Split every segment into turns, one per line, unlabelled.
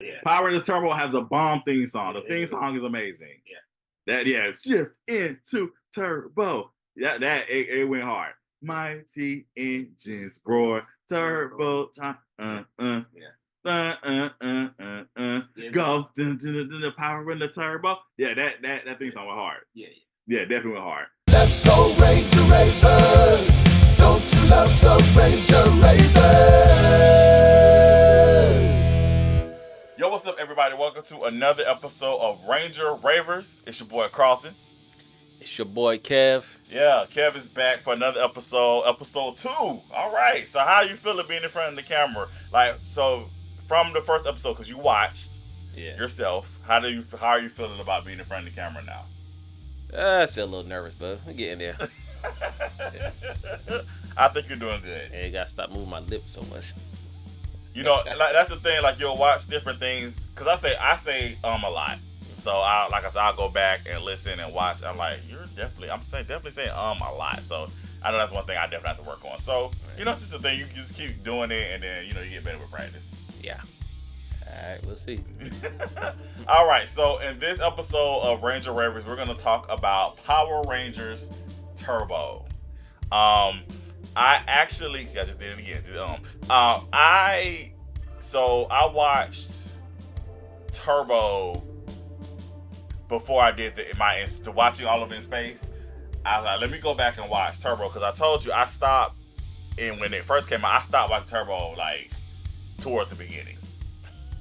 Yeah.
Power Rangers Turbo has a bomb theme song. The theme song is amazing. Shift into turbo. It went hard. Mighty engines roar, turbo time. Go the power in the turbo. Yeah, that theme song went hard. Yeah, definitely went hard.
Let's go Ranger Ravers. Don't you love the Ranger Ravers?
Yo, what's up, everybody? Welcome to another episode of Ranger Ravers. It's your boy Carlton.
It's your boy Kev.
Yeah, Kev is back for another episode 2. All right. So how you feeling being in front of the camera? So from the first episode, because you watched yourself, how are you feeling about being in front of the camera now?
Still a little nervous, but we're getting there.
I think you're doing good.
Hey, gotta stop moving my lips so much.
You know, that's the thing. Like, you'll watch different things, because I say a lot. So I'll go back and listen and watch. I'm like, definitely saying a lot. So I know that's one thing I definitely have to work on. So it's just a thing. You just keep doing it, and then you get better with practice.
Yeah. All right, we'll see.
All right. So in this episode of Ranger Ravers, we're gonna talk about Power Rangers Turbo. I just did it again. I watched Turbo before I did watching all of it in space. I was like, let me go back and watch Turbo, because I told you I stopped, and when it first came out, I stopped watching Turbo like towards the beginning.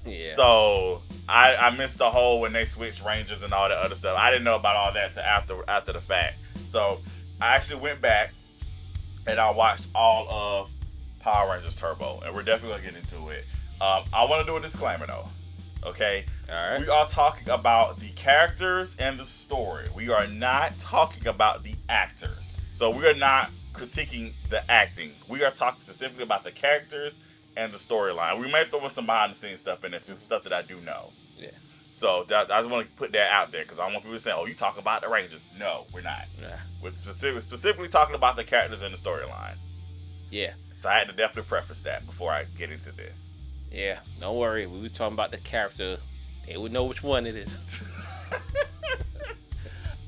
Yeah.
So I missed the whole when they switched Rangers and all that other stuff. I didn't know about all that till after the fact. So I actually went back and I watched all of Power Rangers Turbo, and we're definitely gonna get into it. I want to do a disclaimer though. Okay.
All right.
We are talking about the characters and the story. We are not talking about the actors. So we are not critiquing the acting. We are talking specifically about the characters and the storyline. We may throw in some behind the scenes stuff in there too, stuff that I do know.
Yeah.
So I just want to put that out there, because I want people to say, "Oh, you talking about the Rangers?" No, we're not.
Yeah.
We're specifically talking about the characters and the storyline.
Yeah.
So I had to definitely preface that before I get into this.
Yeah. Don't worry. We was talking about the character. They would know which one it is.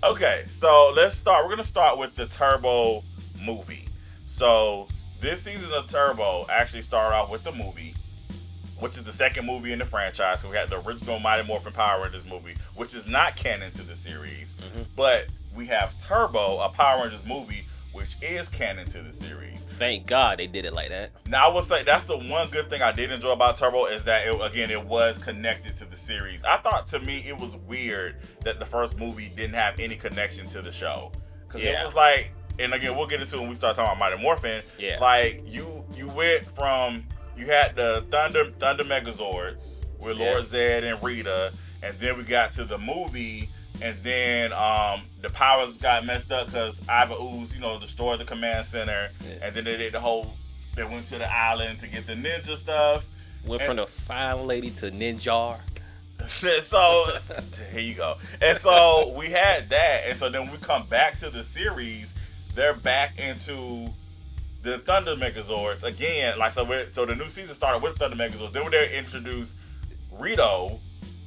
Okay, so let's start. We're gonna start with the Turbo movie. So this season of Turbo actually started off with the movie, which is the second movie in the franchise. So we had the original Mighty Morphin Power Rangers movie, which is not canon to the series, but we have Turbo, a Power Rangers movie, which is canon to the series.
Thank God they did it like that.
Now, I will say that's the one good thing I did enjoy about Turbo, is that it was connected to the series. I thought, to me, it was weird that the first movie didn't have any connection to the show, because it was like, and again, we'll get into it when we start talking about Mighty Morphin.
Yeah.
Like, you went from, you had the Thunder Megazords with Lord Zed and Rita, and then we got to the movie, and then the powers got messed up because Iva Ooze, destroyed the command center, and then they did they went to the island to get the ninja stuff.
Went from the fine lady to Ninjar.
So here you go. And so we had that, and so then we come back to the series. They're back into the Thunder Megazords again. So the new season started with Thunder Megazords. Then they introduced Rito,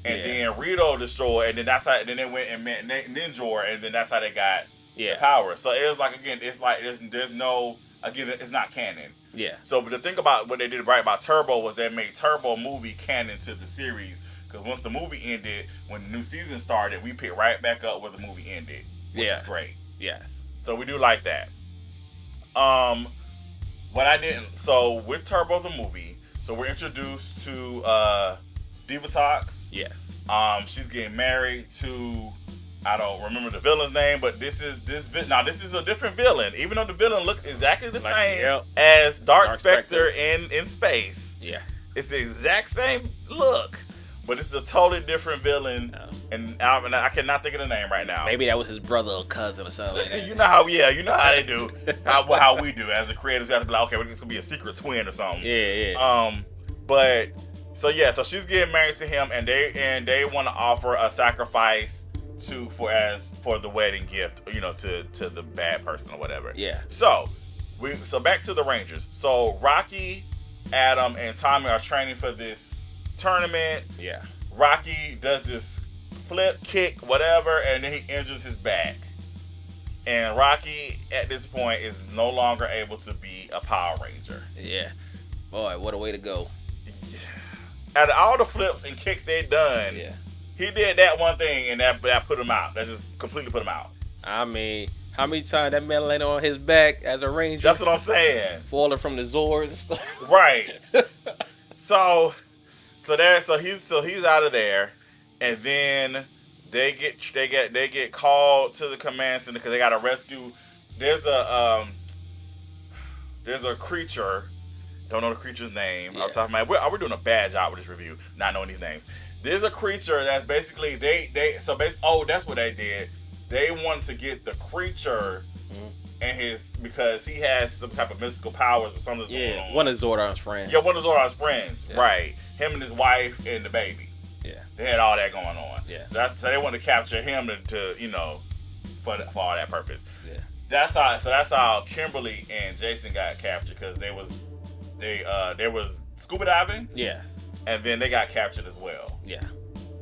and then Rito destroyed, and then they went and met Ninjor, and then that's how they got the power. So it was like, again, it's like there's no, again, it's not canon.
Yeah.
So, but the thing about what they did right about Turbo was they made Turbo movie canon to the series, because once the movie ended, when the new season started, we picked right back up where the movie ended, which is great.
Yes.
So we do like that. So with Turbo the movie, so we're introduced to Divatox.
Yes.
She's getting married to, I don't remember the villain's name, but this is a different villain. Even though the villain looked exactly the same as Dark Spectre in space.
Yeah.
It's the exact same look, but it's the totally different villain. Oh. And I cannot think of the name right now.
Maybe that was his brother or cousin or something like that.
You know how they do. how we do as a creators. We have to be like, okay, it's gonna be a secret twin or something.
Yeah.
So she's getting married to him, and they want to offer a sacrifice for the wedding gift, to the bad person or whatever.
Yeah.
So back to the Rangers. So Rocky, Adam, and Tommy are training for this tournament.
Yeah.
Rocky does this flip, kick, whatever, and then he injures his back. And Rocky, at this point, is no longer able to be a Power Ranger.
Yeah. Boy, what a way to go.
Out of all the flips and kicks they'd done, he did that one thing, and that put him out. That just completely put him out.
I mean, how many times that man landed on his back as a Ranger?
That's what I'm saying.
Falling from the Zords and stuff.
Right. So he's out of there, and then they get called to the command center because they got to rescue. There's a creature. Don't know the creature's name.
Yeah.
I'm talking about. We're doing a bad job with this review, not knowing these names. There's a creature that's basically that's what they did. They wanted to get the creature and because he has some type of mystical powers or something. Going on.
One of Zordon's friends.
Yeah, one of Zordon's friends. Yeah. Right. Him and his wife and the baby.
Yeah.
They had all that going on.
Yeah.
So they wanted to capture him to for all that purpose.
Yeah.
That's how Kimberly and Jason got captured because they was scuba diving.
Yeah.
And then they got captured as well.
Yeah.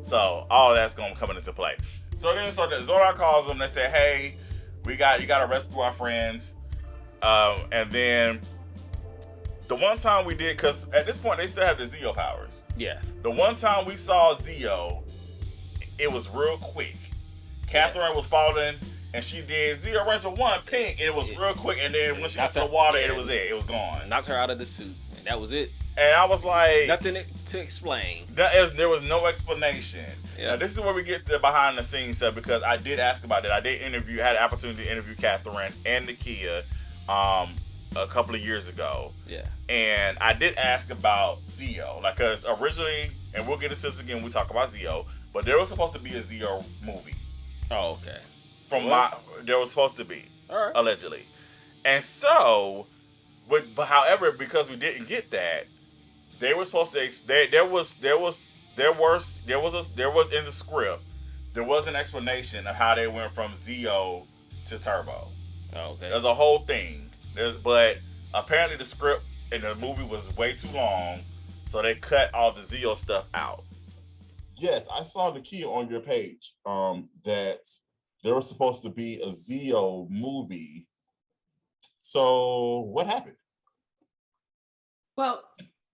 So all that's gonna come into play. So the Zordon calls them. They say, "Hey, you got to rescue our friends." And then the one time we did, because at this point they still have the Zeo powers.
Yeah.
The one time we saw Zeo, it was real quick. Catherine was falling, and she did Zeo Ranger 1 pink, and it was real quick. And then when she got to the water, it was gone.
Knocked her out of the suit, and that was it.
And I was like,
nothing to explain.
There was no explanation.
Yeah.
Now, this is where we get to the behind the scenes stuff because I did ask about that. I had the opportunity to interview Catherine and Nakia a couple of years ago.
Yeah. And
I did ask about Zeo, because originally, and we'll get into this again when we talk about Zeo, but there was supposed to be a Zeo movie.
Oh, okay.
There was supposed to be,
all right,
allegedly, and so, but however, because we didn't get that. They were supposed to. There was in the script. There was an explanation of how they went from Zeo to Turbo.
Oh, okay.
There's a whole thing. But apparently the script in the movie was way too long, so they cut all the Zeo stuff out.
Yes, I saw the key on your page. That there was supposed to be a Zeo movie. So what happened?
Well,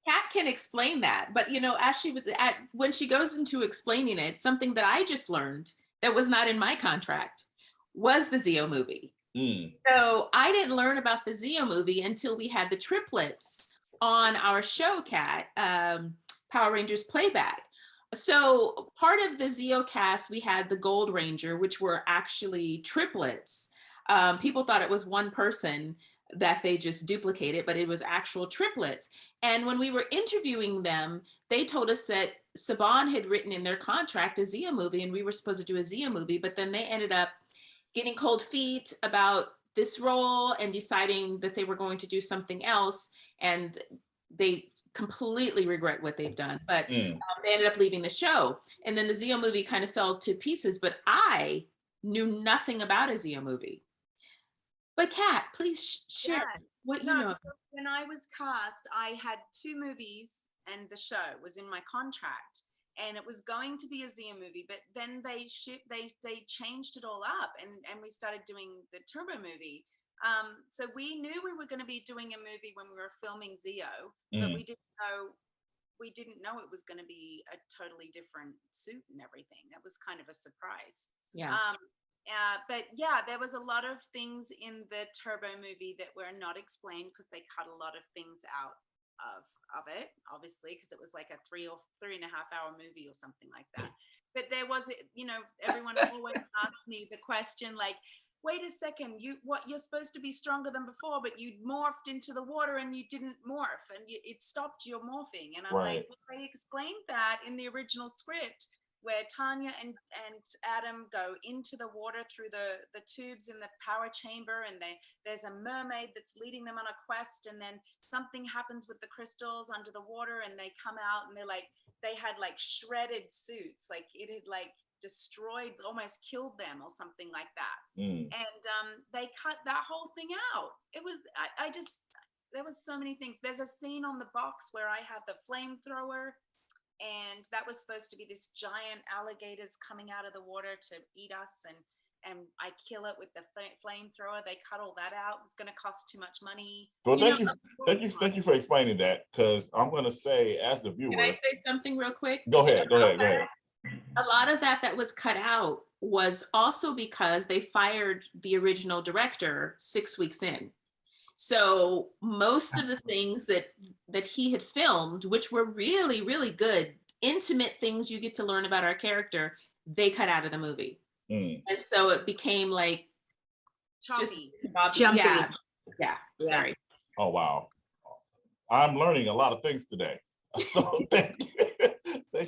Kat can explain that, but as when she goes into explaining it, something that I just learned that was not in my contract was the Zeo movie. So I didn't learn about the Zeo movie until we had the triplets on our show, Kat, Power Rangers Playback. So part of the Zeo cast, we had the Gold Ranger, which were actually triplets. People thought it was one person that they just duplicated, but it was actual triplets. And when we were interviewing them, they told us that Saban had written in their contract a Zeo movie, and we were supposed to do a Zeo movie, but then they ended up getting cold feet about this role and deciding that they were going to do something else, and they completely regret what they've done, but they ended up leaving the show. And then the Zeo movie kind of fell to pieces, but I knew nothing about a Zeo movie. But Kat, please share what you know.
When I was cast, I had 2 movies and the show was in my contract, and it was going to be a Zeo movie, but then they changed it all up, and we started doing the Turbo movie. So we knew we were going to be doing a movie when we were filming Zeo, but we didn't know it was going to be a totally different suit and everything. That was kind of a surprise.
Yeah.
But yeah, there was a lot of things in the Turbo movie that were not explained because they cut a lot of things out of it, obviously, because it was like a 3 or 3.5 hour movie or something like that. But there was, everyone always asks me the question, like, wait a second, you're supposed to be stronger than before, but you morphed into the water and you didn't morph, and it stopped your morphing. And I'm like, well, they explained that in the original script, where Tanya and Adam go into the water through the tubes in the power chamber, and there's a mermaid that's leading them on a quest, and then something happens with the crystals under the water, and they come out, and they had like shredded suits, like it had like destroyed, almost killed them or something like that. And they cut that whole thing out. It was there was so many things. There's a scene on the box where I have the flamethrower. and that was supposed to be this giant alligators coming out of the water to eat us, and I kill it with the flamethrower. They cut all that out. It's going to cost too much money.
Well, thank you for explaining that, because I'm going to say, as the viewer,
Can I say something real quick?
Go ahead.
A lot of that was cut out was also because they fired the original director 6 weeks in. So most of the things that he had filmed, which were really, really good, intimate things you get to learn about our character, they cut out of the movie. And so it became like
choppy.
Jumpy. Yeah. Sorry.
Oh, wow. I'm learning a lot of things today. So thank you.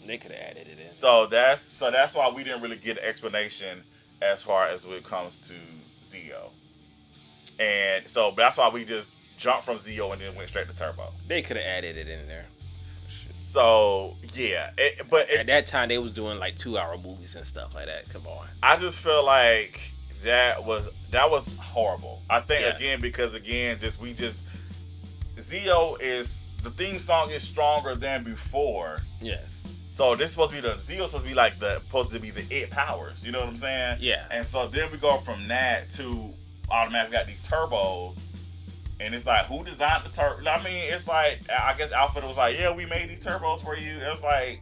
They could have added it in.
So that's why we didn't really get an explanation as far as when it comes to Zeo. And so that's why we just jumped from Zeo and then went straight to Turbo.
They could have added it in there.
So yeah,
at that time they was doing like 2-hour movies and stuff like that. Come on.
I just feel like that was horrible. I think again because Zeo is the theme song is stronger than before.
Yes.
So this supposed to be supposed to be like supposed to be the it powers. You know what I'm saying?
Yeah.
And so then we go from that to automatically got these turbos, and it's like, who designed the turbo? I mean, it's like, I guess Alpha was like, yeah, we made these turbos for you. It was like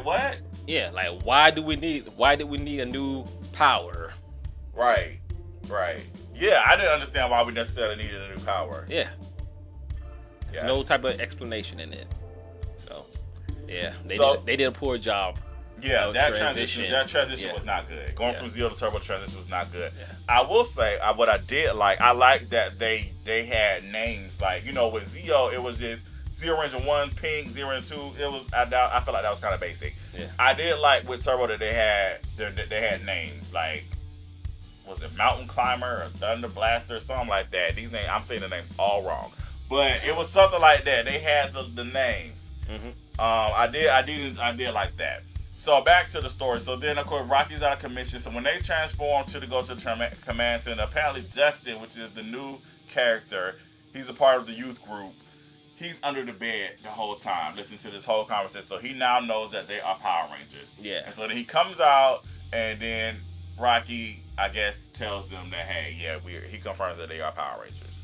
what?
Yeah, like why did we need a new power?
Right. Yeah, I didn't understand why we necessarily needed a new power.
Yeah. There's no type of explanation in it. So, yeah, they did a poor job.
Yeah, that transition was not good. Going from Zeo to Turbo transition was not good. Yeah. I will say what I did like. I like that they had names like, you know, with Zeo it was just Zeo Ranger 1, Pink, 0 and 2. It was I felt like that was kind of basic. Yeah. I did like with Turbo that they had names like, was it Mountain Climber or Thunder Blaster or something like that. These names, I'm saying the names all wrong, but it was something like that. They had the names. Mm-hmm. I did like that. So back to the story. So then, of course, Rocky's out of commission. So when they transform to go to the command center, apparently Justin, which is the new character, he's a part of the youth group. He's under the bed the whole time, listening to this whole conversation. So he now knows that they are Power Rangers. Yeah. And so then he comes out, and then Rocky, I guess, tells them that, hey, yeah, he confirms that they are Power Rangers.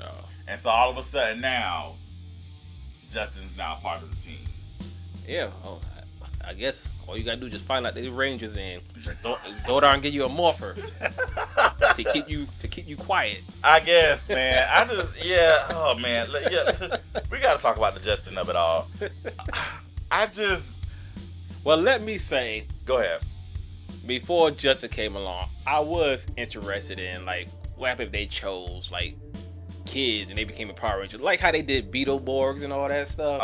Oh. And so all of a sudden now, Justin's now part of the team.
Yeah. Oh, I guess all you gotta do is just find out they're Rangers and Zordar and give you a morpher to keep you quiet.
I guess, man. Oh man, yeah. We gotta talk about the Justin of it all.
Well, let me say.
Go ahead.
Before Justin came along, I was interested in like what happened if they chose like kids and they became a Power Ranger, like how they did Beetleborgs and all that stuff.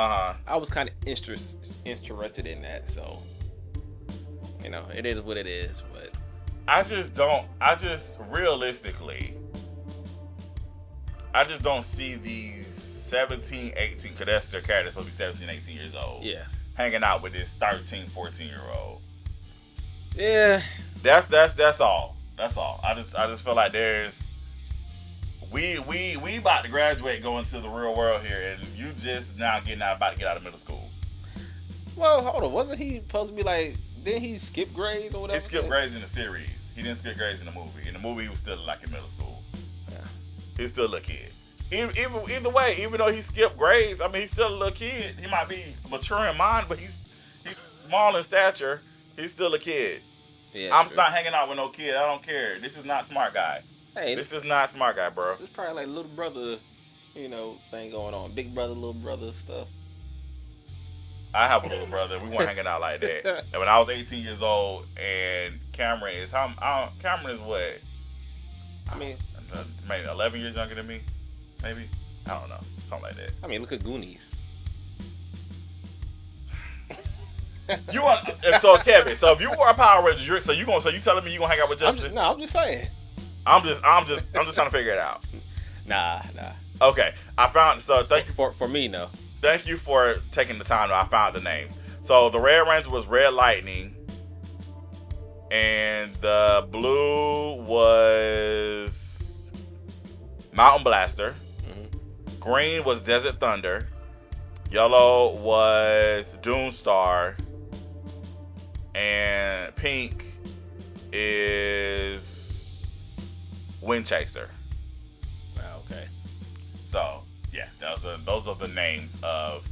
I was kind of interested in that, so you know, it is what it is. But
realistically, I just don't see these 17, 18, because that's their characters supposed to be 17, 18 years old. Yeah, hanging out with this 13, 14-year-old.
Yeah,
that's all. That's all. I just feel like there's. We about to graduate, going to the real world here, and you just now about to get out of middle school.
Well, hold on, wasn't he supposed to be like? Didn't he skip grades or whatever?
He skipped grades in the series. He didn't skip grades in the movie. In the movie, he was still like in middle school. Yeah, he was still a little kid. Either way, even though he skipped grades, I mean, he's still a little kid. He might be mature in mind, but he's small in stature. He's still a kid. Yeah, I'm not hanging out with no kid. I don't care. This is not Smart Guy. Hey, this is not Smart Guy, bro.
It's probably like little brother, you know, thing going on. Big brother, little brother stuff.
I have a little brother. We weren't hanging out like that. And when I was 18 years old, and Cameron is what?
I mean,
maybe 11 years younger than me. Maybe, I don't know, something like that.
I mean, look at Goonies.
So Kevin, so if you were a Power Ranger, you telling me you gonna hang out with Justin?
I'm just saying.
I'm just trying to figure it out.
Nah.
Okay, I found. So thank you
for me, no.
Thank you for taking the time. I found the names. So the Red Ranger was Red Lightning, and the blue was Mountain Blaster. Mm-hmm. Green was Desert Thunder. Yellow was Doomstar, and pink is Windchaser.
Okay.
So yeah, those are the names of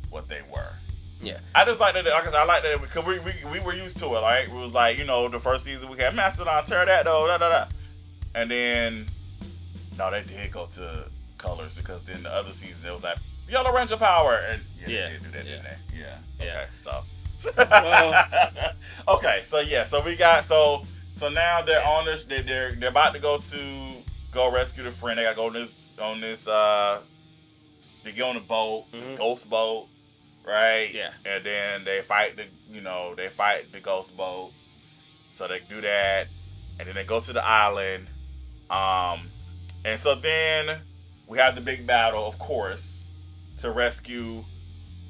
what they were.
Yeah.
I just like that. Like I said, I like that because we were used to it. Like it was like, you know, the first season we had Mastodon, Pterodactyl, da da da, and then no, they did go to colors because then the other season it was like Yellow Ranger Power, and they did do that, didn't they? Yeah. Okay. So. Okay. So yeah. So we got so now they're on this. They're about to go rescue the friend. They got to go on this. They get on the boat, this ghost boat. Right.
Yeah.
And then they fight the ghost boat. So they do that, and then they go to the island. And so then we have the big battle, of course, to rescue.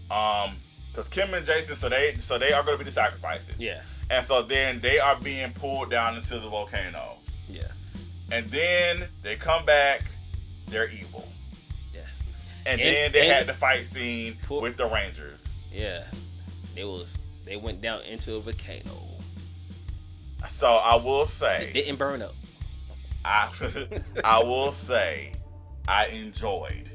Because Kim and Jason, so they are going to be the sacrifices.
Yeah.
And so then they are being pulled down into the volcano.
Yeah.
And then they come back. They're evil. And then they had the fight scene with the Rangers.
Yeah. They went down into a volcano.
So I will say
It didn't burn up.
I will say I enjoyed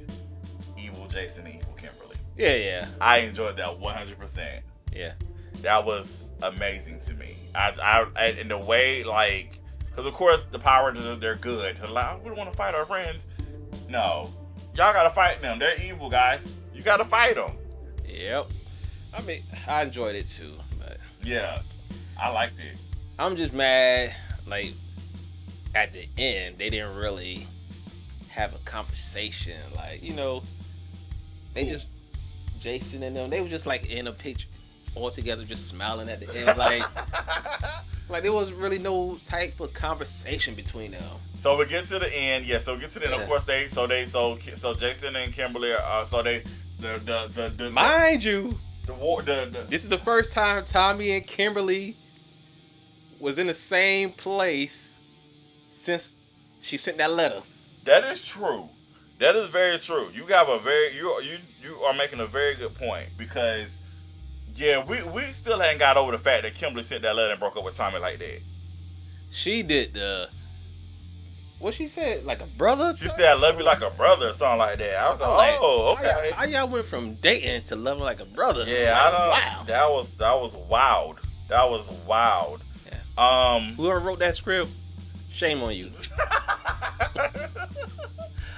Evil Jason and Evil Kimberly.
Yeah.
I enjoyed that 100%.
Yeah.
That was amazing to me. I in the way, like, because of course the Power Rangers, they're good. So like, we don't want to fight our friends. No. Y'all gotta fight them. They're evil, guys. You gotta fight them.
Yep. I mean, I enjoyed it too, but
yeah, I liked it.
I'm just mad, like, at the end, they didn't really have a conversation. Like, you know, they just, Jason and them, they were just like in a picture all together, just smiling at the end. Like there was really no type of conversation between them.
So we get to the end. Yeah, so we get to the end. Of course, so Jason and Kimberly are
mind you, this is the first time Tommy and Kimberly was in the same place since she sent that letter.
That is true. That is very true. You are making a very good point because yeah, we still ain't got over the fact that Kimberly sent that letter and broke up with Tommy like that.
She did what she said, like a brother?
She said, I love you like a brother or something like that. I was like, oh, okay.
How y'all went from dating to loving like a brother?
Yeah,
like,
I don't.
Wow.
That was wild. That was wild.
Yeah. Whoever wrote that script, shame on you.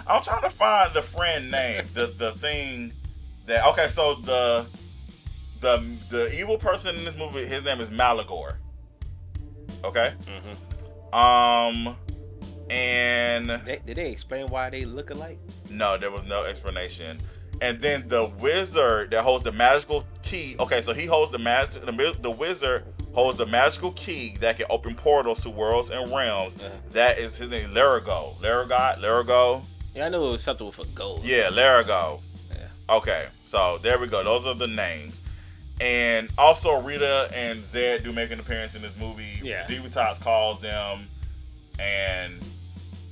I'm trying to find the friend name. The thing that so the evil person in this movie, his name is Malagor. Okay?
Mm-hmm.
And
did they explain why they look alike?
No, there was no explanation. And then the wizard that holds the magical key. Okay, so he holds the wizard holds the magical key that can open portals to worlds and realms. Uh-huh. That is his name, Larago.
Yeah, I knew it was something with a gold.
Yeah, Larago.
Yeah.
Okay, so there we go. Those are the names. And also Rita and Zed do make an appearance in this movie.
Yeah.
Divatox calls them, and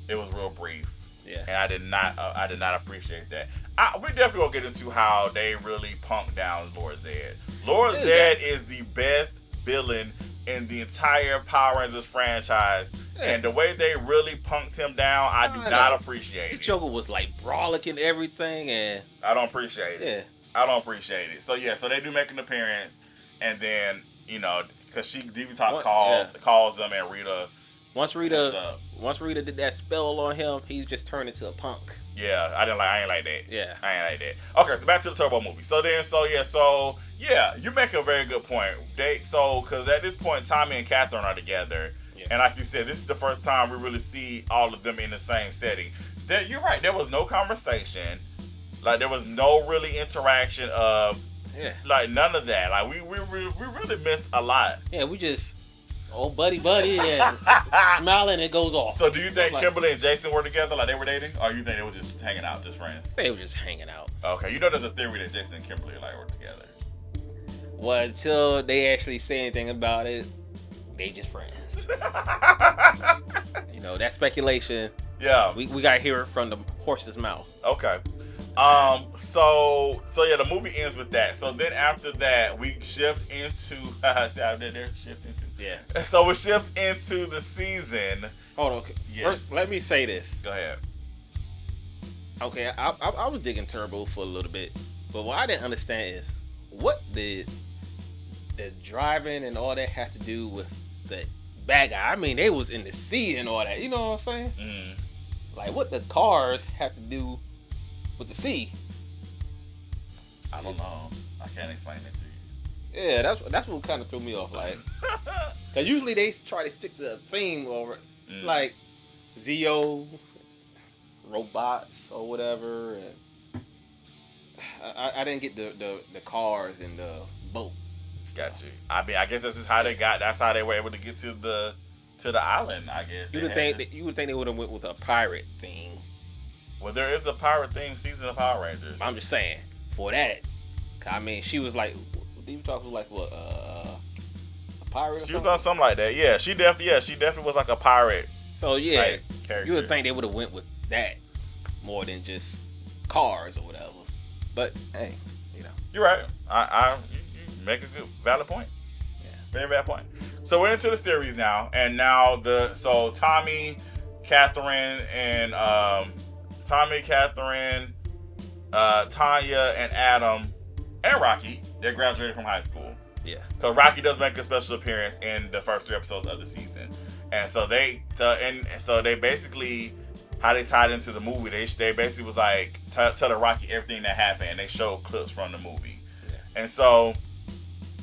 it was real brief.
Yeah.
And I did not appreciate that. We definitely gonna get into how they really punked down Lord Zed. Lord Zed is the best villain in the entire Power Rangers franchise. Yeah. And the way they really punked him down, I do not appreciate it.
This Joker was like brawling and everything, and
I don't appreciate it.
Yeah.
I don't appreciate it. So yeah, so they do make an appearance, and then because Divatox calls them, and Rita.
Once Rita did that spell on him, he just turned into a punk.
Yeah, I ain't like that.
Yeah,
I ain't like that. Okay, so back to the Turbo movie. So you make a very good point. Because at this point, Tommy and Catherine are together, and like you said, this is the first time we really see all of them in the same setting. You're right. There was no conversation. Like there was no really interaction of, like none of that. Like we really missed a lot.
Yeah, we just buddy and smiling and it goes off.
So do you think Kimberly and Jason were together, like they were dating, or you think they were just hanging out, just friends?
They were just hanging out.
Okay, there's a theory that Jason and Kimberly were together.
Well, until they actually say anything about it, they just friends.
That
speculation.
Yeah,
we got to hear it from the horse's mouth.
Okay. So yeah, the movie ends with that. So then after that, we shift into
Yeah.
So we shift into the season.
Hold on.
Yes.
First, let me say this.
Go ahead.
Okay, I was digging Turbo for a little bit, but what I didn't understand is what did the driving and all that have to do with the bad guy? I mean, they was in the sea and all that. You know what I'm saying? Like, what the cars have to do with the sea?
I don't know. I can't explain it to
Yeah, that's what kind of threw me off. Like, cause usually they try to stick to a theme over, like Zeo, robots or whatever. And I didn't get the cars and the boat.
Got you. I mean, I guess this is how they got. That's how they were able to get to the island. I guess
you would think they would have went with a pirate theme.
Well, there is a pirate theme season of Power Rangers.
I'm just saying for that. I mean, she was like, you talk was like what a pirate. Or
she was on something like that. Yeah, she definitely was like a pirate.
So yeah,
character.
You would think they would have went with that more than just cars or whatever. But hey, you know,
you're right. You make a good valid point.
Yeah,
very valid point. So we're into the series now, and now Tommy, Catherine, Tanya, and Adam, and Rocky, they graduated from high school.
Yeah.
Because Rocky does make a special appearance in the first 3 episodes of the season, and so they basically, how they tied into the movie, they basically was like telling Rocky everything that happened, and they showed clips from the movie. Yeah. And so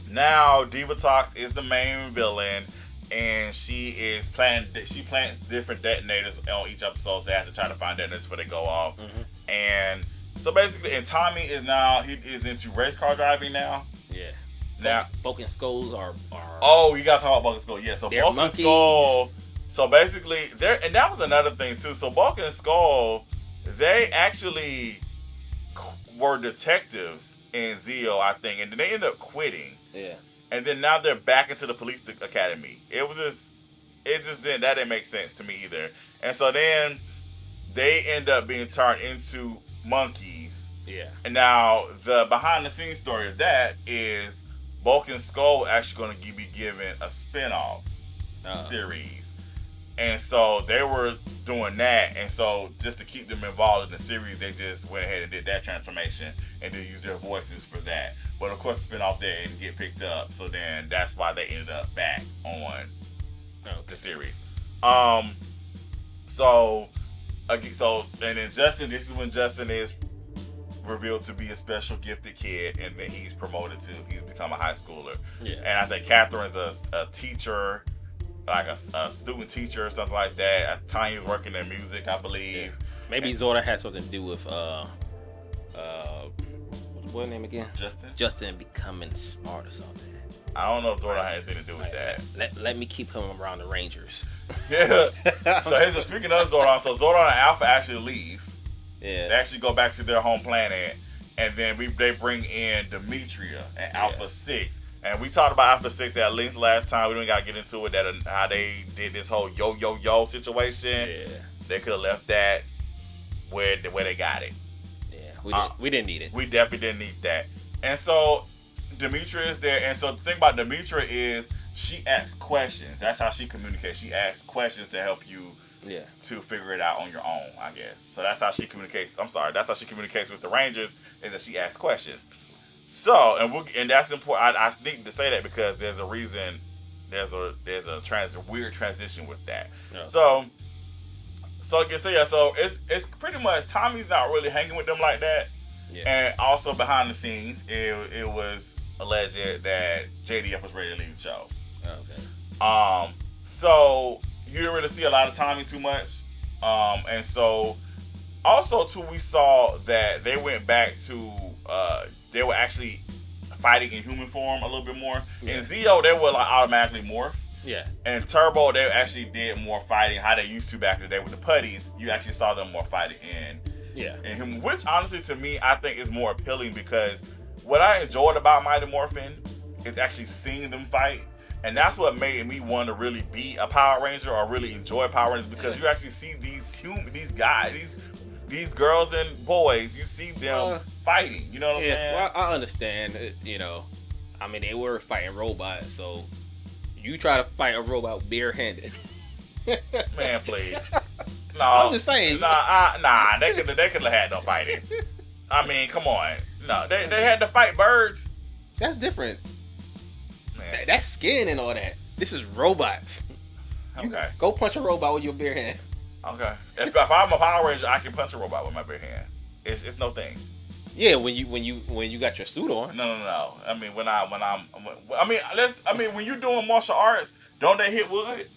now Diva Talks is the main villain, and she plants different detonators on each episode. So they have to try to find detonators before they go off. And so basically, and Tommy is into race car driving now.
Yeah.
Now,
Bulk and Skulls are.
Oh, you gotta talk about Bulk and Skull. Yeah. So Bulk and Skull. So basically, and that was another thing too. So Bulk and Skull, they actually were detectives in Zeo, I think, and then they ended up quitting.
Yeah.
And then now they're back into the police academy. It didn't make sense to me either. And so then they end up being turned into monkeys.
Yeah.
And now the behind the scenes story of that is Bulk and Skull actually going to be given a spinoff series. And so they were doing that. And so just to keep them involved in the series, they just went ahead and did that transformation and then used their voices for that. But of course, the spinoff didn't get picked up. So then that's why they ended up back on the series. And then Justin, this is when Justin is revealed to be a special gifted kid, and then he's become a high schooler.
Yeah.
And I think Catherine's a teacher, like a student teacher or something like that. Tanya's working in music, I believe.
Yeah. Maybe Zora had something to do with what's his name again? Justin becoming smart or something.
I don't know if Zordon had anything to do with that.
Let me keep him around the Rangers.
Yeah. So speaking of Zordon, so Zordon and Alpha actually leave.
Yeah.
They actually go back to their home planet, and then they bring in Demetria and Alpha 6. And we talked about Alpha 6 at length last time. We don't got to get into it, how they did this whole yo situation.
Yeah.
They could have left that where they got it.
Yeah, we didn't need it.
We definitely didn't need that. And so Demetria is there. And so the thing about Demetria is she asks questions. That's how she communicates. She asks questions to help you to figure it out on your own, I guess. So that's how she communicates. That's how she communicates with the Rangers, is that she asks questions. So, and that's important. I need to say that because there's a reason. There's a weird transition with that. Yeah. So it's pretty much Tommy's not really hanging with them like that. Yeah. And also behind the scenes, it was alleged that JDF was ready to leave the show.
Okay.
So you didn't really see a lot of Tommy too much. And so also too, we saw that they went back to they were actually fighting in human form a little bit more. Yeah. In Zeo, they were like automatically morph.
Yeah.
And Turbo, they actually did more fighting how they used to back in the day with the putties. You actually saw them more fighting in human, which honestly to me I think is more appealing, because what I enjoyed about Mighty Morphin is actually seeing them fight. And that's what made me want to really be a Power Ranger or really enjoy Power Rangers, because you actually see these these girls and boys, you see them fighting. You know what I'm saying?
Well, I understand. You know, I mean, they were fighting robots, so you try to fight a robot barehanded.
Man, please. No,
I'm just saying.
Nah, they could have had no fighting. I mean, come on. No, they had to fight birds.
That's different.
Man.
That's skin and all that. This is robots.
Okay.
Go punch a robot with your bare hand.
Okay. If I'm a Power Ranger, I can punch a robot with my bare hand. It's no thing.
Yeah, when you got your suit on.
No. I mean, when you're doing martial arts, don't they hit wood?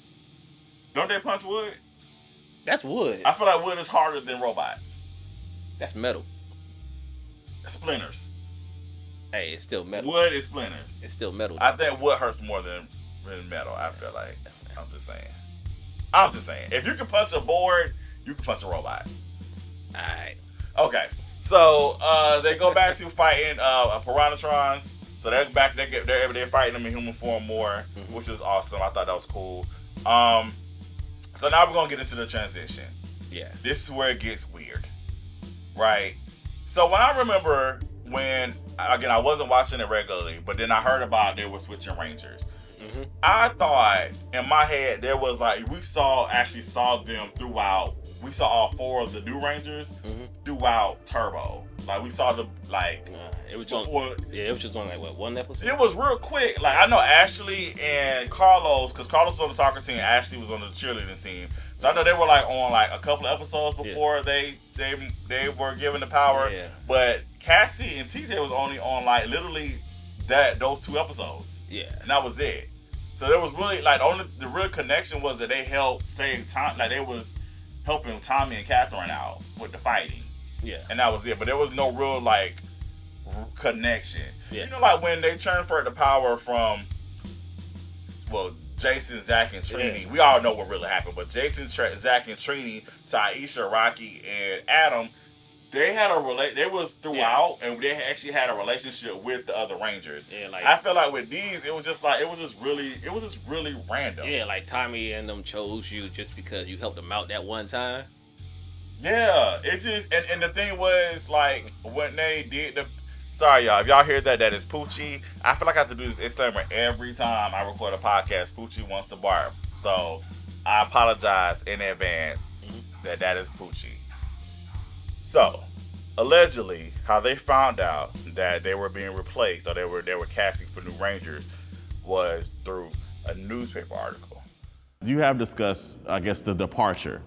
Don't they punch wood?
That's wood.
I feel like wood is harder than robots.
That's metal.
Splinters.
Hey, it's still metal.
Wood is splinters.
It's still metal.
I think wood hurts more than metal. I feel like. I'm just saying. If you can punch a board, you can punch a robot.
Alright.
Okay. So they go back to fighting Piranhatrons. So they're back. They're fighting them in human form more, which is awesome. I thought that was cool. So now we're gonna get into the transition.
Yes.
This is where it gets weird, right? So when I remember when I wasn't watching it regularly, but then I heard about they were switching Rangers. I thought in my head there was like we actually saw them throughout. We saw all 4 of the new Rangers throughout Turbo. Like we saw the
it was just on like what, 1 episode.
It was real quick. Like I know Ashley and Carlos, because Carlos was on the soccer team, Ashley was on the cheerleading team. So I know they were like on like a couple of episodes before they were given the power. Yeah. But Cassie and TJ was only on like literally those 2 episodes.
Yeah.
And that was it. So there was really like the real connection was that they helped save time. Like they was helping Tommy and Catherine out with the fighting.
Yeah.
And that was it. But there was no real like connection.
Yeah.
You know, like when they transferred the power from Jason, Zach, and Trini. Yeah. We all know what really happened. But Jason, Zach, and Trini to Aisha, Rocky, and Adam, they had they was throughout, and they actually had a relationship with the other Rangers.
Yeah, like
I feel like with these, it was just really random.
Yeah, like Tommy and them chose you just because you helped them out that one time.
Yeah, it just and the thing was like when they did the. Sorry, y'all. If y'all hear that is Poochie. I feel like I have to do this disclaimer every time I record a podcast. Poochie wants to bark, so I apologize in advance that is Poochie. So, allegedly, how they found out that they were being replaced or they were casting for new Rangers was through a newspaper article.
You have discussed, I guess, the departure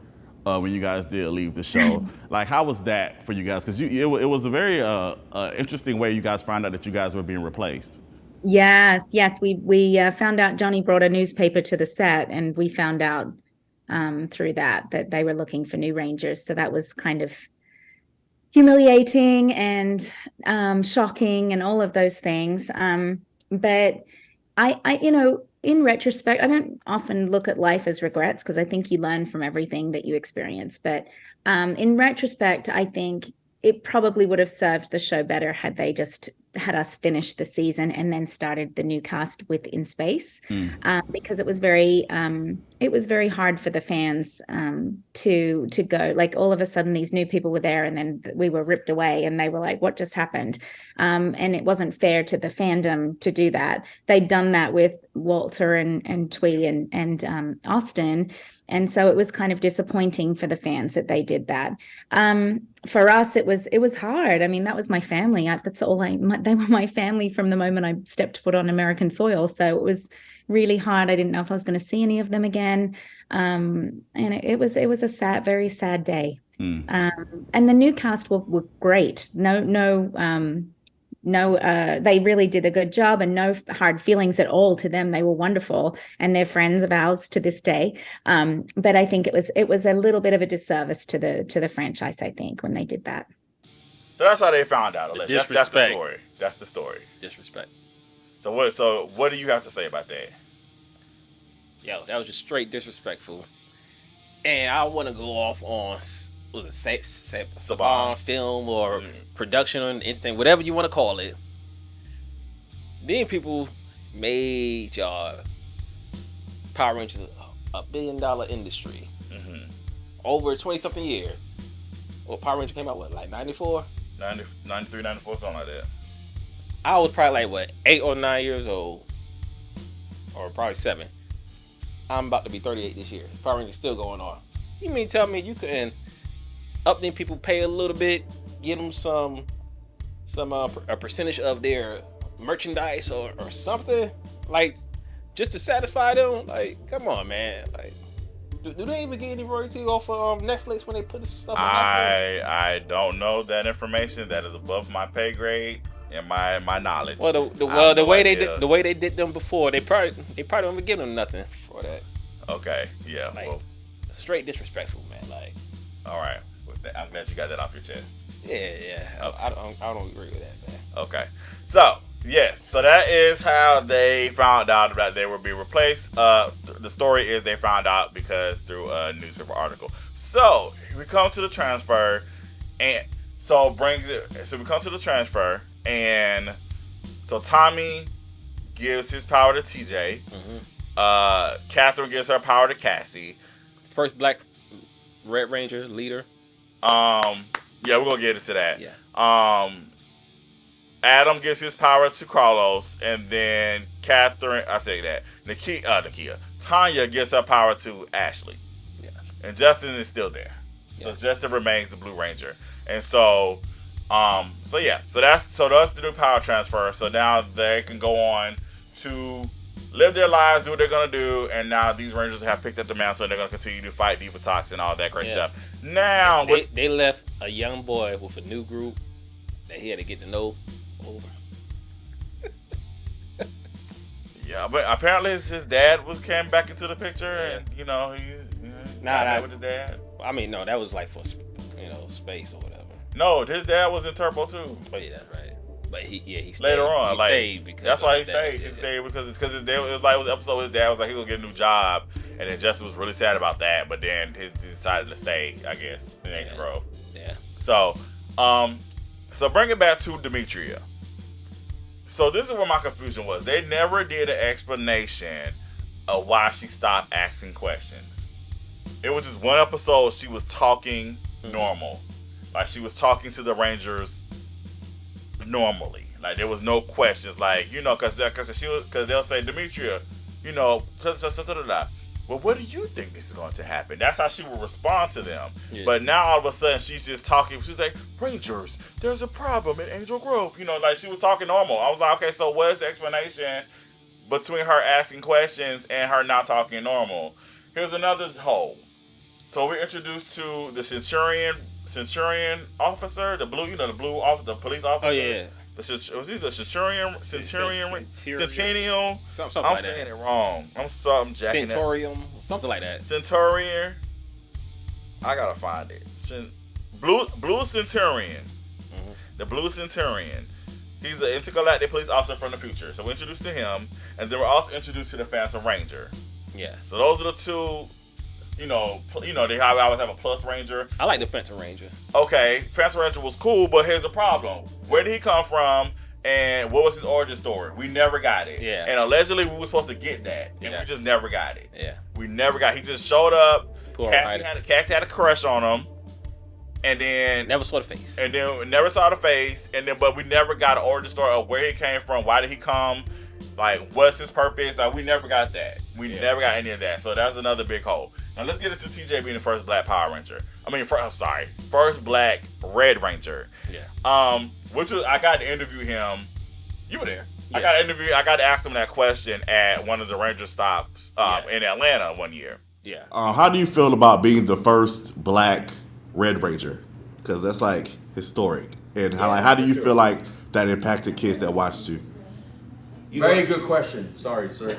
when you guys did leave the show. Like, how was that for you guys? Because it was a very interesting way you guys found out that you guys were being replaced.
Yes. We found out Johnny brought a newspaper to the set, and we found out through that they were looking for new Rangers. So that was kind of humiliating and shocking and all of those things. But I in retrospect, I don't often look at life as regrets because I think you learn from everything that you experience. But in retrospect, I think it probably would have served the show better had they just had us finish the season and then started the new cast with In Space, because it was very hard for the fans to go. Like all of a sudden these new people were there and then we were ripped away and they were like, what just happened? And it wasn't fair to the fandom to do that. They'd done that with Walter and Twee and Austin. And so it was kind of disappointing for the fans that they did that. For us, it was hard. I mean, that was my family. They were my family from the moment I stepped foot on American soil. So it was really hard. I didn't know if I was going to see any of them again. And it was a very sad day. And the new cast were great. No, they really did a good job, and no hard feelings at all to them. They were wonderful, and they're friends of ours to this day. But I think it was a little bit of a disservice to the franchise, I think, when they did that.
So that's how they found out. That's the story. That's the story.
Disrespect.
So what do you have to say about that?
Yo, that was just straight disrespectful. And I want to go off on Saban film or production on instinct, whatever you want to call it. Then people made Power Rangers a $1 billion industry over 20-something years. Well, Power Rangers came out, what, like 94?
93, 94, something like that.
I was probably like, what, 8 or 9 years old. Or probably 7. I'm about to be 38 this year. Power Rangers still going on. You mean tell me you couldn't up them people pay a little bit, give them a percentage of their merchandise or something, like, just to satisfy them? Like, come on, man. Like, do they even get any royalty off of Netflix when they put this stuff on Netflix?
I don't know that information. That is above my pay grade and my knowledge.
Well, the way they did them before, they probably don't even give them nothing for that.
Okay, yeah.
Like,
well,
straight disrespectful, man. Like,
all right. I'm glad you got that off your chest.
Yeah. Okay. I don't agree with that, man.
Okay. So, yes. So that is how they found out that they would be replaced. The story is they found out because through a newspaper article. So, we come to the transfer, and so we come to the transfer, and so Tommy gives his power to TJ. Mm-hmm. Catherine gives her power to Cassie.
First black Red Ranger leader.
Yeah, we're gonna get into that.
Yeah.
Adam gives his power to Carlos, and then Nakia. Tanya gives her power to Ashley.
Yeah.
And Justin is still there. Yeah. So Justin remains the Blue Ranger. And so that's the new power transfer. So now they can go on to live their lives, do what they're gonna do, and now these Rangers have picked up the mantle and they're gonna continue to fight Divatox and all that great stuff. Now
they left a young boy with a new group that he had to get to know over.
Yeah, but apparently his dad came back into the picture, and he with his dad.
I mean, no, that was like for space or whatever.
No, his dad was in Turbo too.
Oh yeah, that's right. But he stayed.
Later on,
he stayed because
that's why he stayed. He stayed because his dad, it was an episode. His dad was like he was gonna get a new job, and then Justin was really sad about that. But then he decided to stay, I guess, in Angel Grove.
Yeah.
So bring it back to Demetria. So this is where my confusion was. They never did an explanation of why she stopped asking questions. It was just one episode she was talking normal, like she was talking to the Rangers normally, like there was no questions, like because they'll say, Demetria, well, what do you think this is going to happen? That's how she will respond to them. Yeah. But now all of a sudden she's just talking. She's like, Rangers, there's a problem in Angel Grove. Like she was talking normal. I was like, okay, so what is the explanation between her asking questions and her not talking normal? Here's another hole. So we're introduced to the Centurion officer, the police officer.
Oh yeah.
Was he the Centennial?
Something
I'm
like that.
saying it wrong. I'm jacking
Centurion, something like that.
Centurion. I gotta find it. Blue Centurion. Mm-hmm. The Blue Centurion. He's an intergalactic police officer from the future. So we're introduced to him, and then we're also introduced to the Phantom Ranger.
Yeah.
So those are the two. They always have a plus ranger.
I like the Phantom Ranger.
Okay, Phantom Ranger was cool, but here's the problem. Where did he come from, and what was his origin story? We never got it.
Yeah.
And allegedly, we were supposed to get that, and we just never got it.
Yeah.
We never got it. He just showed up. Cassie had a crush on him, and then...
Never saw the face.
And then never saw the face, but we never got an origin story of where he came from, why did he come, like, what's his purpose? Like, we never got that. We never got any of that. So that's another big hole. Now let's get into TJ being the first black Power Ranger. First black Red Ranger.
Yeah.
Which was, I got to interview him. You were there.
Yeah.
I got to ask him that question at one of the Ranger stops in Atlanta one year.
Yeah.
How do you feel about being the first black Red Ranger? Because that's like historic. And how do you feel like that impacted kids that watched you?
Very good question. Sorry, sir.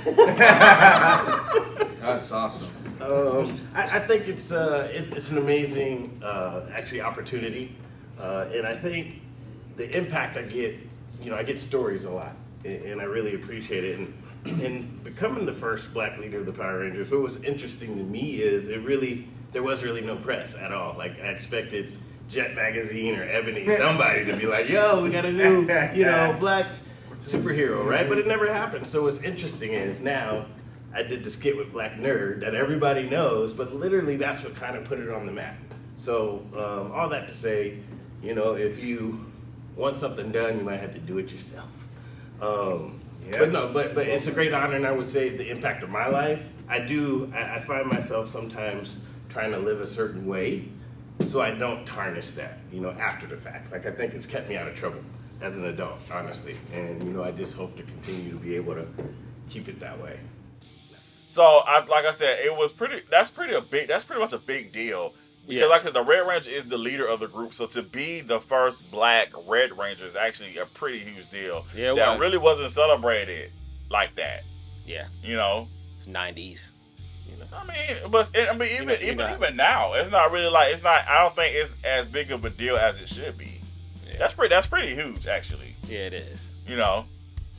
That's awesome.
I think it's an amazing opportunity, and I think the impact I get, I get stories a lot, and I really appreciate it. And becoming the first black leader of the Power Rangers, what was interesting to me is there was really no press at all. Like I expected Jet Magazine or Ebony, somebody to be like, "Yo, we got a new, black superhero," right? But it never happened. So what's interesting is now I did the skit with Black Nerd that everybody knows, but literally that's what kind of put it on the map. So all that to say, you know, if you want something done, you might have to do it yourself. But it's a great honor, and I would say the impact of my life. I find myself sometimes trying to live a certain way, so I don't tarnish that, you know, after the fact. Like, I think it's kept me out of trouble as an adult, honestly. And, you know, I just hope to continue to be able to keep it that way.
So, like I said, that's pretty much a big deal. Because like I said, the Red Ranger is the leader of the group. So to be the first black Red Ranger is actually a pretty huge deal.
Yeah,
that really wasn't celebrated like that.
Yeah.
You know?
It's 90s. You
know? Even now, it's not really like, I don't think it's as big of a deal as it should be. Yeah. That's pretty huge, actually.
Yeah, it is.
You know?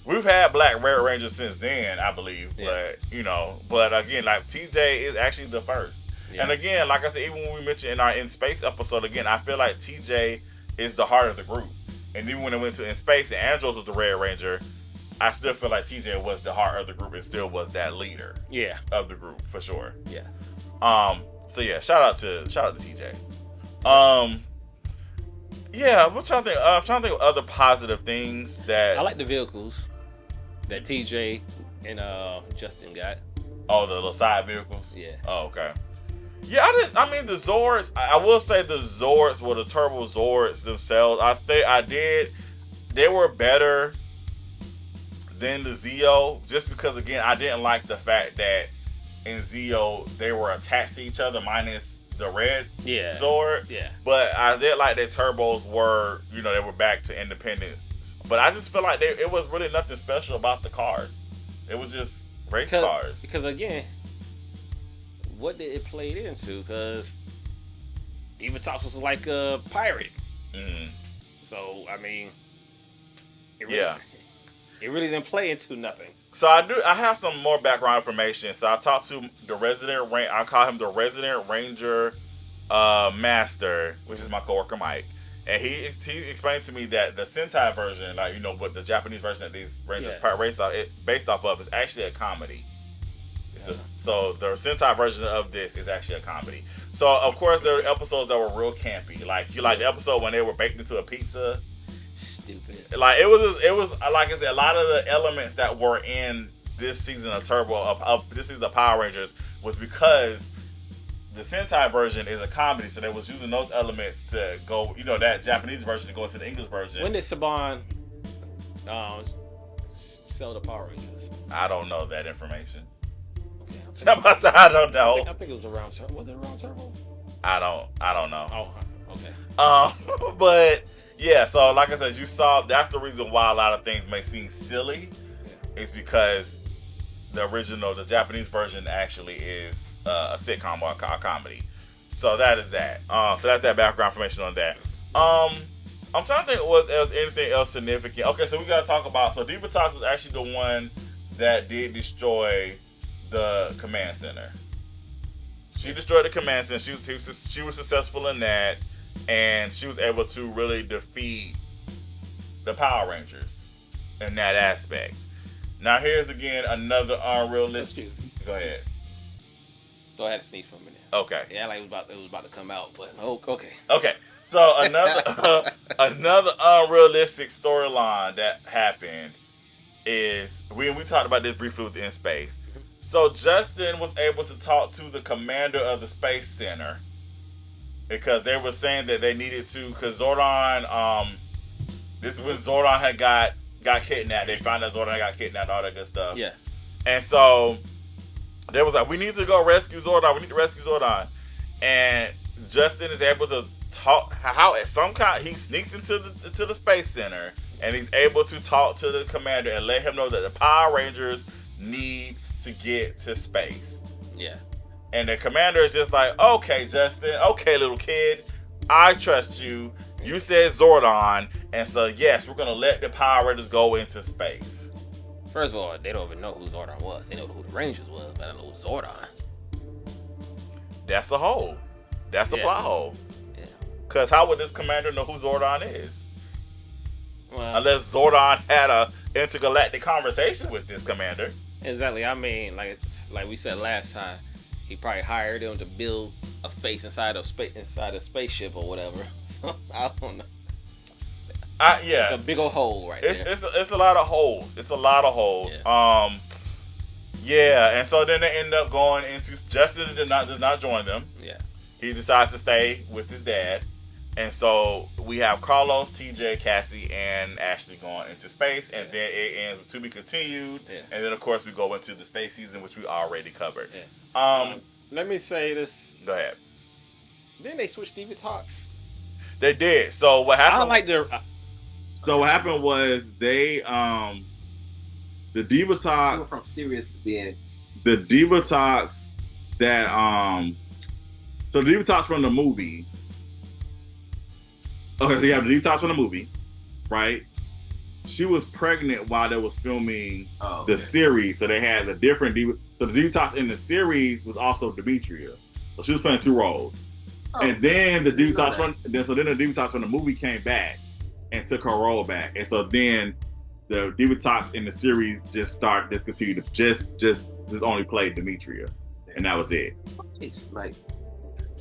We've had black Red Rangers since then, I believe. Yeah. But again, like, TJ is actually the first. Yeah. And again, like I said, even when we mentioned in our In Space episode, again, I feel like TJ is the heart of the group. And even when it went to In Space and Andros was the Red Ranger, I still feel like TJ was the heart of the group and still was that leader of the group, for sure.
Yeah.
So yeah, shout out to TJ. Yeah, I'm trying to think of other positive things that
I like the vehicles that TJ and Justin got.
Oh, the little side vehicles?
Yeah.
Oh, okay. Yeah, the Zords, I will say the Zords, the Turbo Zords themselves, they were better than the Zeo, just because, again, I didn't like the fact that in Zeo, they were attached to each other, minus the red Zord.
Yeah.
But I did like that Turbos were, they were back to independence. But I just feel like it was really nothing special about the cars. It was just race cars.
Because, again, what did it play into? Because Divatox was like a pirate.
Mm-hmm.
So, it really didn't play into nothing.
So I have some more background information. So I talked to I call him the Resident Ranger Master, which is my coworker Mike. And he explained to me that the Sentai version, but the Japanese version that these Rangers based off of is actually a comedy. So the Sentai version of this is actually a comedy. So of course there were episodes that were real campy. Like the episode when they were baked into a pizza.
Stupid.
Like it was like I said, a lot of the elements that were in this season of this season of Power Rangers was because the Sentai version is a comedy, so they was using those elements to go, that Japanese version to go into the English version.
When did Saban sell the Power Rangers?
I don't know that information. I don't know.
I think it was around. Was it around Turbo?
I don't know.
Oh, okay.
But yeah. So like I said, you saw that's the reason why a lot of things may seem silly. Yeah. Is because the Japanese version actually is a sitcom or a comedy. So that is that. So that's that background information on that. I'm trying to think was anything else significant. Okay, so we gotta talk about. So Divatox was actually the one that did destroy the command center. She destroyed the command center. She was successful in that, and she was able to really defeat the Power Rangers in that aspect. Now here's again another unrealistic. Go ahead.
Go ahead and sneeze for a minute.
Okay.
Yeah, like it was about to come out, but okay.
Okay. So another another unrealistic storyline that happened is we talked about this briefly with In Space. So Justin was able to talk to the commander of the Space Center because they were saying that they needed to, because Zordon, this is when Zordon had got kidnapped. They found out Zordon got kidnapped, all that good stuff.
Yeah.
And so they was like, we need to go rescue Zordon. We need to rescue Zordon. And Justin is able to talk, he sneaks into the Space Center and he's able to talk to the commander and let him know that the Power Rangers need to get to space.
Yeah.
And the commander is just like, okay, Justin, okay, little kid, I trust you. You said Zordon, and so yes, we're gonna let the Power Rangers go into space.
First of all, they don't even know who Zordon was. They know who the Rangers was, but I don't know who Zordon.
That's a hole. That's a plot hole.
Yeah.
Cause how would this commander know who Zordon is?
Well,
unless Zordon had a intergalactic conversation with this commander.
Exactly. Like we said last time, he probably hired him to build a face inside a spaceship or whatever. So I don't know.
Yeah,
it's a big old hole right there.
It's a lot of holes. It's a lot of holes.
Yeah.
And so then they end up going into Justin does not join them.
Yeah.
He decides to stay with his dad. And so we have Carlos, TJ, Cassie, and Ashley going into space, and then it ends with to be continued.
Yeah.
And then of course we go into the space season, which we already covered.
Yeah. Let me say this.
Go ahead.
Didn't they switch Diva Talks?
They did. So what happened?
I like their.
So what happened was they the Diva Talks
from serious to being
the Diva Talks that so the Diva Talks from the movie. Okay, so you have the Diva Talks from the movie, right? She was pregnant while they was filming the series, so they had a different Diva. So the Diva Talks in the series was also Demetria, so she was playing 2 roles. And then the Diva Talks from the Diva Talks from the movie came back and took her role back, and so then the Diva Talks in the series just discontinued to just only played Demetria, and that was it.
It's like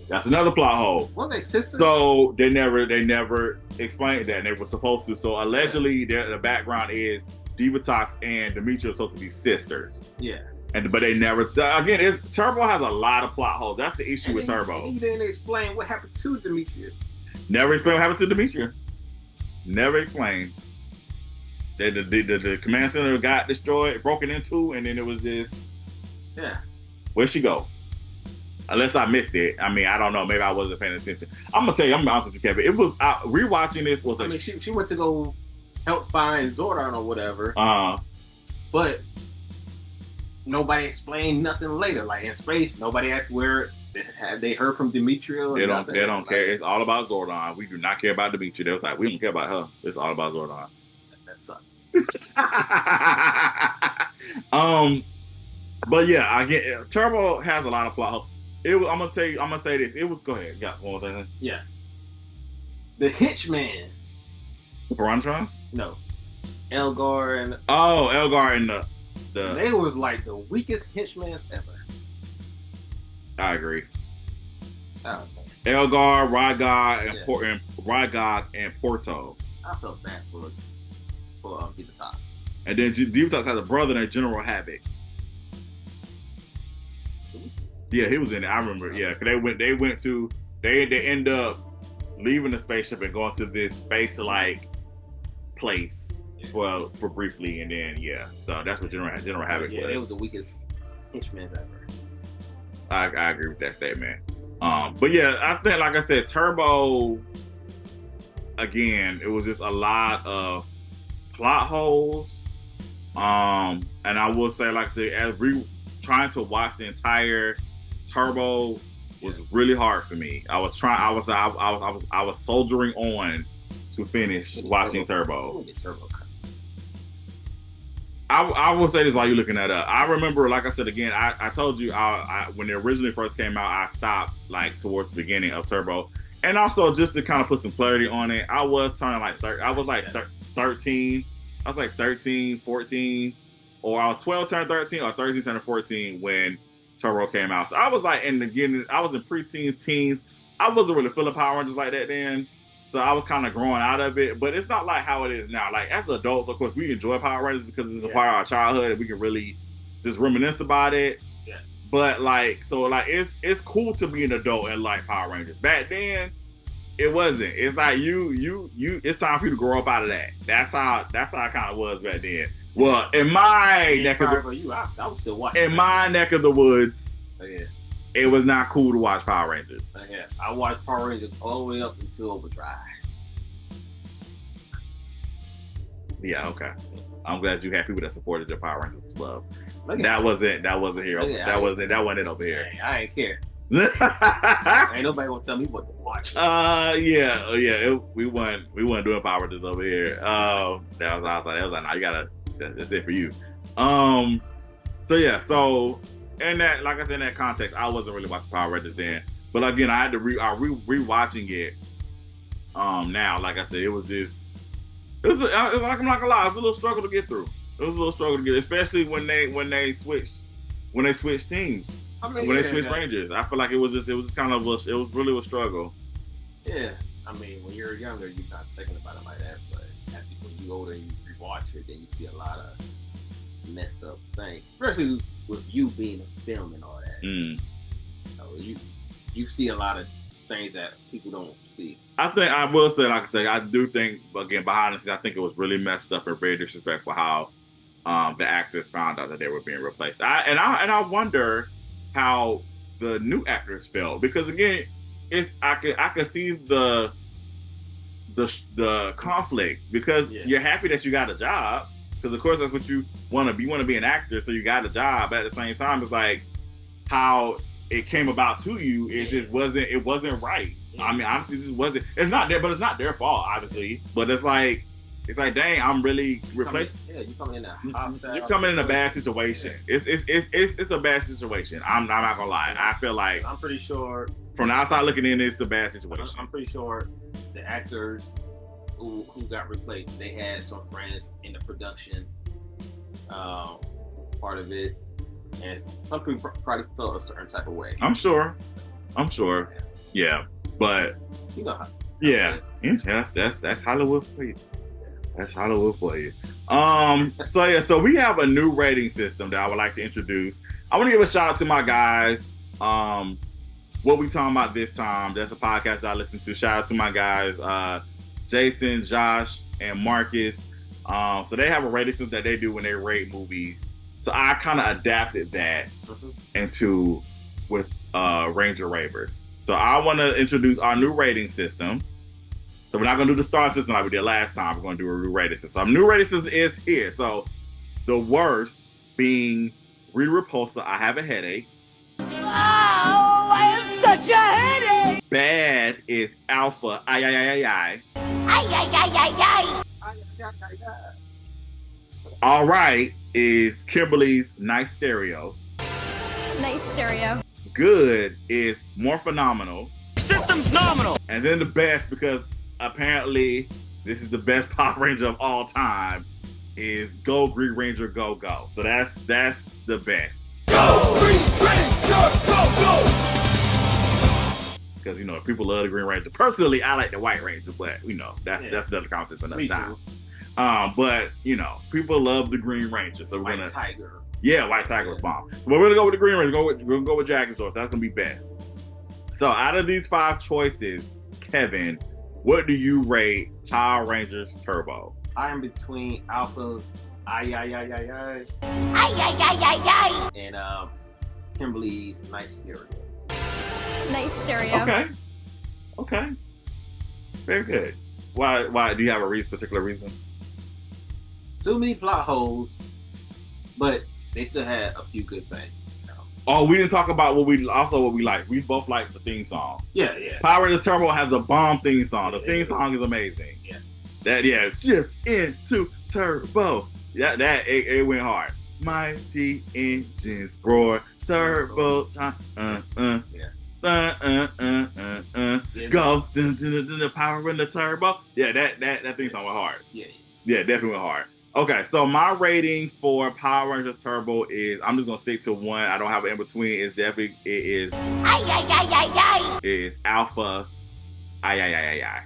that's another plot hole.
What they sisters?
So they never explained that, and they were supposed to. So allegedly, the background is Diva Talks and Demetria are supposed to be sisters.
Yeah.
But they never. Again, Turbo has a lot of plot holes. That's the issue with Turbo.
He didn't explain what happened to Demetria.
Never explained what happened to Demetria. Never explained. The command center got destroyed, broken into, and then it was just where'd she go? Unless I missed it. I mean, I don't know. Maybe I wasn't paying attention. I'm gonna tell you. I'm gonna be honest with you, Kevin. It was rewatching this was.
She went to go help find Zordon or whatever. But nobody explained nothing later. Like in space, nobody asked where have they heard from Demetria. Or
they don't care. It's all about Zordon. We do not care about Demetria. They was like, we don't care about her. It's all about Zordon.
That sucks.
But yeah, I get Turbo has a lot of plot holes. I'm gonna say this. It was go ahead. Yeah, one more thing.
Yes. The Hitchman.
The Piranhatrons?
No. Elgar and
Elgar and the
they was like the weakest Hitchmans ever.
I agree.
Oh,
Elgar, Rygog, and Porto.
I felt bad for Diva Talks.
And then Diva Talks has a brother named General Havoc. Yeah, he was in it. I remember. Yeah, because they end up leaving the spaceship and going to this space-like place for briefly, and then so that's what General Havoc was.
Yeah, they was the weakest Hitchmans ever.
I agree with that statement. But yeah, I think, like I said, Turbo, again, it was just a lot of plot holes. And I will say, like I said, as trying to watch the entire Turbo was really hard for me. I was soldiering on to finish watching Turbo. I will say this while you're looking that up. I remember, like I said again, I told you when it originally first came out, I stopped like towards the beginning of Turbo, and also just to kind of put some clarity on it, I was turning like 13. I was like 13, 14, or I was 12 turning 13 or 13 turning 14 when Turbo came out. So I was like I was in preteens, teens. I wasn't really feeling Power Rangers like that then. So I was kind of growing out of it, but it's not like how it is now. Like as adults, of course, we enjoy Power Rangers because it's a part of our childhood and we can really just reminisce about it.
Yeah.
But it's cool to be an adult and like Power Rangers. Back then, it wasn't. It's like it's time for you to grow up out of that. That's how it kind of was back then. Well, in my neck of the woods, it was not cool to watch Power Rangers.
Yeah, I watched Power Rangers all the way up until Overdrive.
Yeah, okay. I'm glad you had people that supported your Power Rangers love. That wasn't here. That wasn't it over here.
I ain't care. Ain't nobody gonna tell me what to watch.
We weren't doing Power Rangers over here. That was no, you gotta. That's it for you. In that, like I said, in that context, I wasn't really watching Power Rangers then. But again, I had to rewatching it. Now, like I said, I'm not gonna lie, it was a little struggle to get through. It was a little struggle to get, especially when they switched when they switched teams. When they switched Rangers, I feel like it was really a struggle.
Yeah, I mean, when you're younger, you're not thinking about it like that, but after when you older and you rewatch it, then you see a lot of messed up things, especially with you being a film and all that. So you see a lot of things that people don't see.
I think I will say, like I say, I do think, again, behind the scenes, I think it was really messed up and very disrespectful how the actors found out that they were being replaced. I wonder how the new actors felt, because again, I can see the conflict, because you're happy that you got a job, because of course that's what you want to be. You want to be an actor, so you got a job. But at the same time, it's like how it came about to you. It wasn't right. I mean, honestly, it just wasn't. It's not their fault, obviously. But it's like, dang, I'm really replaced.
You coming in a hostile.
You're coming in a bad situation. It's a bad situation. I'm not gonna lie. I feel like
I'm pretty sure
from the outside looking in, it's a bad situation.
I'm pretty sure the actors who got replaced, they had some friends in the production part of it, and some people probably felt a certain type of way.
I'm sure. Yeah, but
you know how.
That's Hollywood for you. That's Hollywood for you. So we have a new rating system that I would like to introduce. I want to give a shout out to my guys. What we talking about this time? That's a podcast that I listen to. Shout out to my guys, Jason, Josh, and Marcus. So they have a rating system that they do when they rate movies. So I kind of adapted that into with Ranger Ravers. So I want to introduce our new rating system. So we're not going to do the star system like we did last time. We're going to do a new rating system. So our new rating system is here. So the worst being Repulsa, I have a headache.
Oh, I have such a headache.
Bad is Alpha, ay.
Ay, ay, ay, ay, ay.
All right is Kimberly's Nice Stereo.
Nice stereo.
Good is More Phenomenal.
System's nominal.
And then the best, because apparently this is the best Power Ranger of all time, is Go Green Ranger Go Go. So that's the best.
Go Green Ranger Go Go.
Because people love the Green Ranger. Personally, I like the White Ranger, but that's another conversation for another time. But people love the Green Ranger, so we're gonna
Tiger.
Yeah, White Tiger was bomb. So we're gonna go with the Green Ranger. We're gonna go with Jaguar. That's gonna be best. So out of these 5 choices, Kevin, what do you rate Power Rangers Turbo?
I am between Alpha's ay,
Ay, ay, ay, ay.
and Kimberly's Nice Stereo.
Nice stereo.
Okay. Very good. Why do you have a particular reason?
Too many plot holes, but they still had a few good things.
Oh, we didn't talk about what we like. We both like the theme song.
Yeah.
Power Rangers Turbo has a bomb theme song. The theme song is amazing. Yeah. Shift into turbo. It went hard. Mighty engines roar, turbo time. Go the Power in the turbo. Yeah, that theme song went hard. Yeah, definitely went hard. Okay, so my rating for Power Rangers Turbo is, I'm just gonna stick to one. I don't have an in between. It is is Alpha. Ay.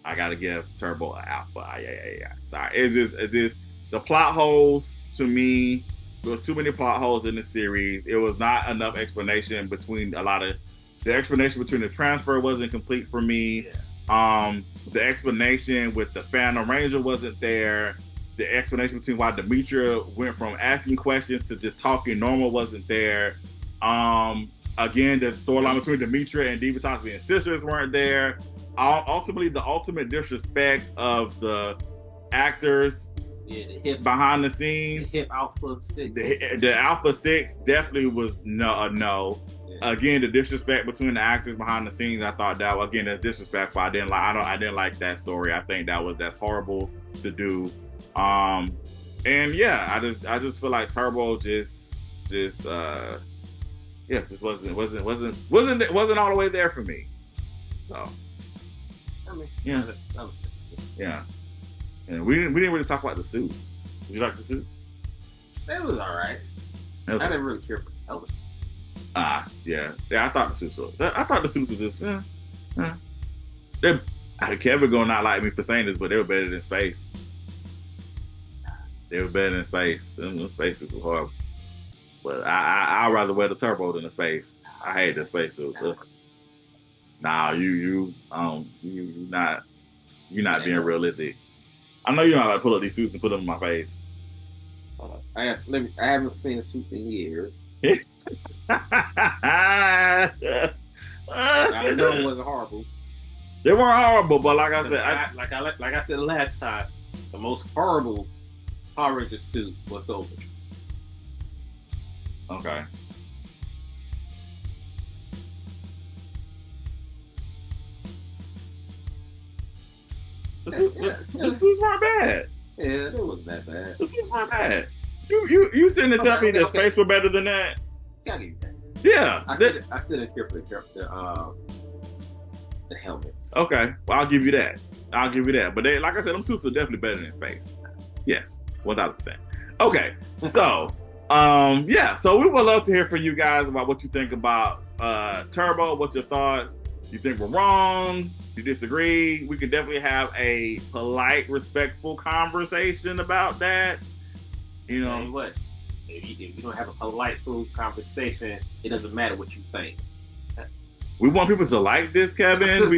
I gotta give Turbo an Alpha. Ay. Sorry, it's just the plot holes to me. There was too many plot holes in the series. It was not enough explanation between the explanation between the transfer wasn't complete for me. The explanation with the Phantom Ranger wasn't there. The explanation between why Demetria went from asking questions to just talking normal wasn't there. Again, the storyline between Demetria and Divatox being sisters weren't there. Ultimately, the ultimate disrespect of the actors behind the scenes.
The hip Alpha 6.
The Alpha 6 definitely was no. Yeah. Again, the disrespect between the actors behind the scenes, I thought that's disrespectful. I didn't like that story. I think that's horrible to do. And yeah, I just feel like Turbo just wasn't all the way there for me. So yeah. And we didn't really talk about the suits. Did you like the suit?
It was all right. I didn't really care for Elvis.
Yeah. I thought the suits were just. Kevin gonna not like me for saying this, but they were better than Space. They were better than Space. Them Spaces were horrible. But I'd rather wear the turbo than the Space. I hate the Space suit. Nah, you're not being realistic. I know you know how to pull up these suits and put them in my face.
I haven't seen the suits in years.
I
know it wasn't horrible.
They weren't horrible, but like I said,
like I said last time, the most horrible Power Ranger suit was over.
Okay. The suits weren't bad.
Yeah, it wasn't that bad.
The suits weren't bad. You sitting there telling me that Space were better than that?
Gotta give you that.
Yeah.
I still didn't care for the helmets.
Okay. Well, I'll give you that. But they, like I said, them suits are definitely better than Space. Yes. 1,000%. Okay. So, yeah. So we would love to hear from you guys about what you think about Turbo. What's your thoughts? You think we're wrong? You disagree? We could definitely have a polite, respectful conversation about that. You know
what? If you don't have a polite, full conversation, it doesn't matter what you think.
We want people to like this, Kevin.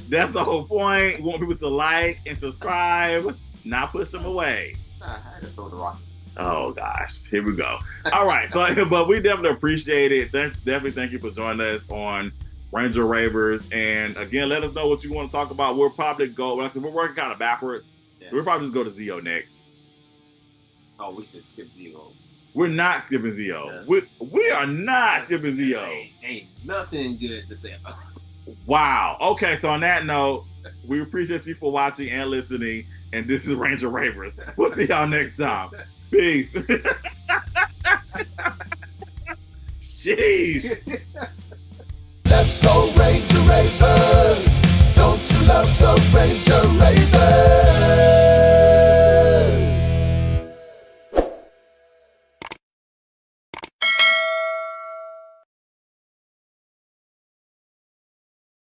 That's the whole point. We want people to like and subscribe, not push them away.
I had to throw the rock.
Oh gosh, here we go. All right, so but we definitely appreciate it. Definitely thank you for joining us on Ranger Ravers. And again, let us know what you want to talk about. We'll probably go. We're working kind of backwards. Yeah. So we'll probably just go to Zeo next.
Oh, we can skip Zeo.
We're not skipping Zeo. Yes. We are not skipping Zeo.
Ain't nothing good to say about us.
Wow. Okay, so on that note, we appreciate you for watching and listening. And this is Ranger Ravers. We'll see y'all next time. Peace. Sheesh.